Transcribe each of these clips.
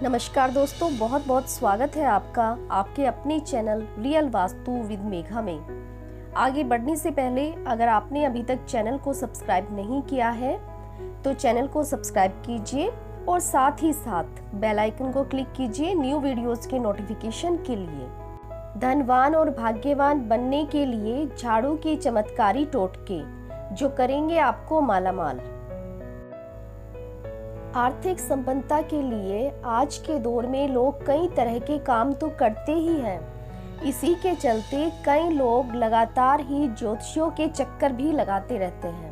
नमस्कार दोस्तों, बहुत बहुत स्वागत है आपका आपके अपने channel real vastu with Megha में। आगे बढ़ने से पहले अगर आपने अभी तक चैनल को सब्सक्राइब नहीं किया है तो चैनल को सब्सक्राइब कीजिए और साथ ही साथ बेल आइकन को क्लिक कीजिए न्यू वीडियोस के नोटिफिकेशन के लिए। धनवान और भाग्यवान बनने के लिए झाड़ू के चमत्कारी टोटके जो करेंगे आपको मालामाल। आर्थिक संपन्नता के लिए आज के दौर में लोग कई तरह के काम तो करते ही हैं। इसी के चलते कई लोग लगातार ही ज्योतिषियों के चक्कर भी लगाते रहते हैं।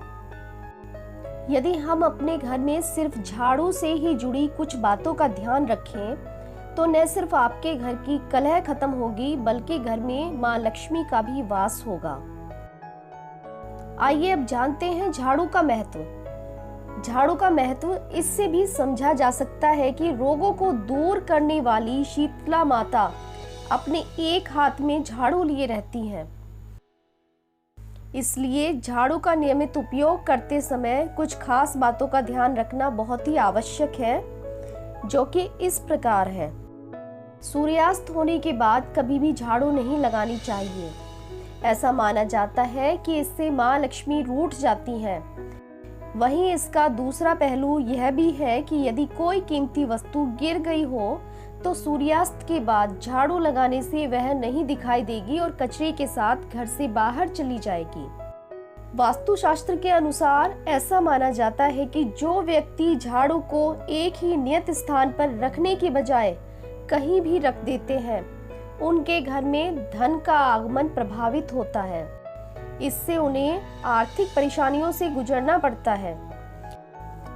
यदि हम अपने घर में सिर्फ झाड़ू से ही जुड़ी कुछ बातों का ध्यान रखें तो न सिर्फ आपके घर की कलह खत्म होगी बल्कि घर में मां लक्ष्मी का भी वास होगा। आइए अब जानते हैं झाड़ू का महत्व। झाड़ू का महत्व इससे भी समझा जा सकता है कि रोगों को दूर करने वाली शीतला माता अपने एक हाथ में झाड़ू लिए रहती हैं। इसलिए झाड़ू का नियमित उपयोग करते समय कुछ खास बातों का ध्यान रखना बहुत ही आवश्यक है, जो कि इस प्रकार है। सूर्यास्त होने के बाद कभी भी झाड़ू नहीं लगानी चाहिए। ऐसा माना जाता है कि इससे मां लक्ष्मी रूठ जाती हैं। वहीं इसका दूसरा पहलू यह भी है कि यदि कोई कीमती वस्तु गिर गई हो तो सूर्यास्त के बाद झाड़ू लगाने से वह नहीं दिखाई देगी और कचरे के साथ घर से बाहर चली जाएगी। वास्तुशास्त्र के अनुसार ऐसा माना जाता है कि जो व्यक्ति झाड़ू को एक ही नियत स्थान पर रखने के बजाय कहीं भी रख देते हैं, उनके घर में धन का आगमन प्रभावित होता है। इससे उन्हें आर्थिक परेशानियों से गुजरना पड़ता है।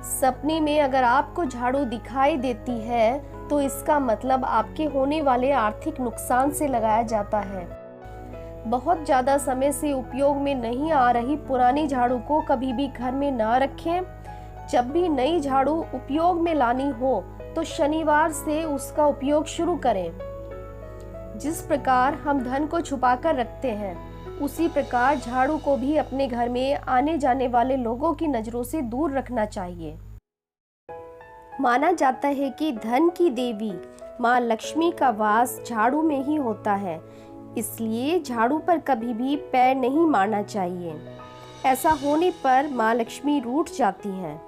सपने में अगर आपको झाड़ू दिखाई देती है तो इसका मतलब आपके होने वाले आर्थिक नुकसान से लगाया जाता है। बहुत ज्यादा समय से उपयोग में नहीं आ रही पुरानी झाड़ू को कभी भी घर में ना रखें। जब भी नई झाड़ू उपयोग में लानी हो तो शनिवार से उसका उपयोग शुरू करें। जिस प्रकार हम धन को छुपाकर रखते हैं, उसी प्रकार झाड़ू को भी अपने घर में आने जाने वाले लोगों की नजरों से दूर रखना चाहिए। माना जाता है कि धन की देवी मां लक्ष्मी का वास झाड़ू में ही होता है, इसलिए झाड़ू पर कभी भी पैर नहीं मारना चाहिए। ऐसा होने पर मां लक्ष्मी रूठ जाती हैं।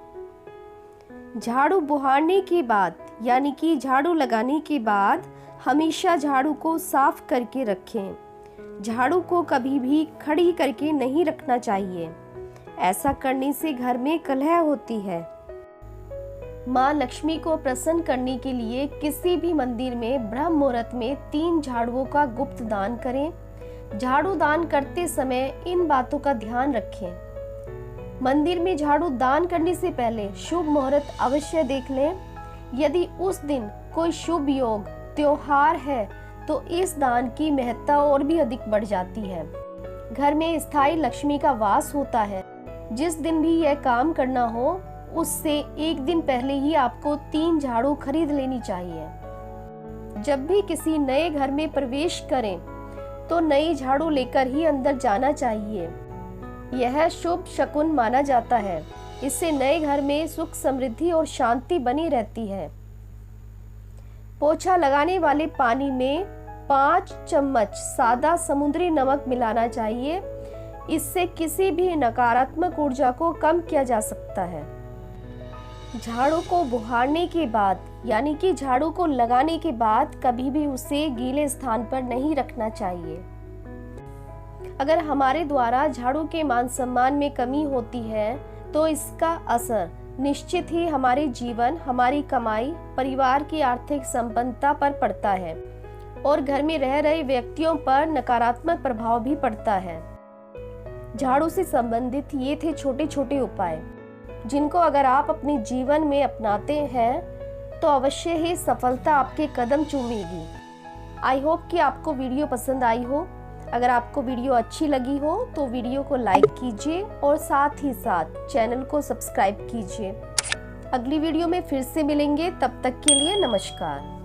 झाड़ू बुहारने के बाद यानी कि झाड़ू लगाने के बाद हमेशा झाड़ू को साफ करके रखें। झाड़ू को कभी भी खड़ी करके नहीं रखना चाहिए। ऐसा करने से घर में कलह होती है। मां लक्ष्मी को प्रसन्न करने के लिए किसी भी मंदिर में ब्रह्म मुहूर्त में 3 झाड़ुओं का गुप्त दान करें। झाड़ू दान करते समय इन बातों का ध्यान रखें। मंदिर में झाड़ू दान करने से पहले शुभ मुहूर्त अवश्य देख लें। यदि उस दिन कोई शुभ योग त्योहार है तो इस दान की महत्ता और भी अधिक बढ़ जाती है। घर में स्थायी लक्ष्मी का वास होता है। जिस दिन भी यह काम करना हो उससे एक दिन पहले ही आपको 3 झाड़ू खरीद लेनी चाहिए। जब भी किसी नए घर में प्रवेश करें तो नई झाड़ू लेकर ही अंदर जाना चाहिए। यह शुभ शकुन माना जाता है। इससे नए घर में सुख समृद्धि और शांति बनी रहती है। पोछा लगाने वाले पानी में 5 चम्मच सादा समुद्री नमक मिलाना चाहिए। इससे किसी भी नकारात्मक ऊर्जा को कम किया जा सकता है। झाड़ू को बुहारने के बाद यानी कि झाड़ू को लगाने के बाद कभी भी उसे गीले स्थान पर नहीं रखना चाहिए। अगर हमारे द्वारा झाड़ू के मान सम्मान में कमी होती है तो इसका असर निश्चित ही हमारे जीवन, हमारी कमाई, परिवार की आर्थिक संपन्नता पर पड़ता है और घर में रह रहे व्यक्तियों पर नकारात्मक प्रभाव भी पड़ता है। झाड़ू से संबंधित ये थे छोटे छोटे उपाय जिनको अगर आप अपने जीवन में अपनाते हैं तो अवश्य ही सफलता आपके कदम चूमेगी। आई होप कि आपको वीडियो पसंद आई हो। अगर आपको वीडियो अच्छी लगी हो तो वीडियो को लाइक कीजिए और साथ ही साथ चैनल को सब्सक्राइब कीजिए। अगली वीडियो में फिर से मिलेंगे, तब तक के लिए नमस्कार।